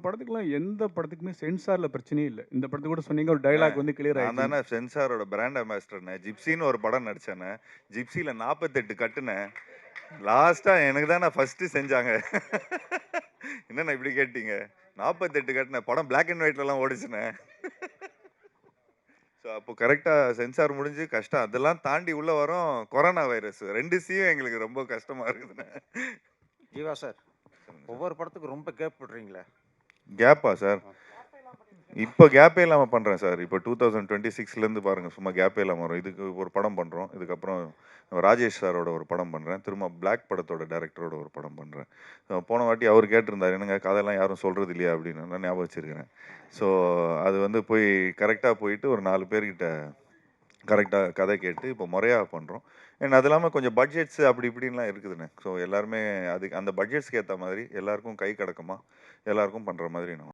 படத்துக்குலாம் எந்த படத்துக்குமே சென்சார்ல பிரச்சனையே இல்ல. இந்த படத்துக்கு கூட சொன்னீங்க ஒரு அண்ணே, டயலாக் வந்து கிளியர் நான் ஆயிடுச்சுன்னு. தானே சென்சாரோட பிராண்ட் அம்பாசிடர்ண்ணே. ஜிப்சின்னு ஒரு படம் நடிச்சேண்ணே. ஜிப்சில 48 கட்டுண்ணே. லாஸ்ட்டா எனக்கு தானே ஃபர்ஸ்ட்டு செஞ்சாங்க. என்னண்ணே இப்படி கேட்டீங்க? 48 கட்டுனேன். படம் பிளாக் அண்ட் ஒயிட்லலாம் ஓடுச்சுண்ணே. ஸோ அப்போ கரெக்ட்டா சென்சார் முடிஞ்சு கஷ்டம். அதெல்லாம் தாண்டி உள்ள வரோம் கொரோனா வைரஸ். 2 சியும் எங்களுக்கு ரொம்ப கஷ்டமா இருக்குதுண்ணே. ஜீவா சார், சொல்லுங்க சார். ஒவ்வொரு படத்துக்கும் ரொம்ப கேப் விடுறீங்களே. கேப்பா சார்? இப்போ கேப்பே இல்லாம பண்றேன் சார். இப்போ 2026லேருந்து பாருங்க சும்மா கேப்பே இல்லாம வரும். இதுக்கு ஒரு படம் பண்றோம். இதுக்கப்புறம் ராஜேஷ் சாரோட ஒரு படம் பண்றேன். திரும்ப பிளாக் படத்தோட டைரக்டரோட ஒரு படம் பண்றேன். போன வாட்டி அவர் கேட்டிருந்தாரு, "என்னங்க கதையெல்லாம் யாரும் சொல்றது இல்லையா?" அப்படின்னு. நான் ஞாபகம் வச்சிருக்கிறேன். ஸோ அது வந்து போய் கரெக்ட்டா போயிட்டு ஒரு 4 பேர்கிட்ட கரெக்ட்டா கதை கேட்டு இப்போ முறையா பண்றோம். அண்ட் அது இல்லாம கொஞ்சம் பட்ஜெட்ஸ் அப்படி இப்படின்லாம் இருக்குதுண்ணே. ஸோ எல்லாருமே அதுக்கு அந்த பட்ஜெட்ஸ்க்கு ஏத்த மாதிரி எல்லாருக்கும் கை கடக்கமா எல்லாருக்கும் பண்ற மாதிரி நான்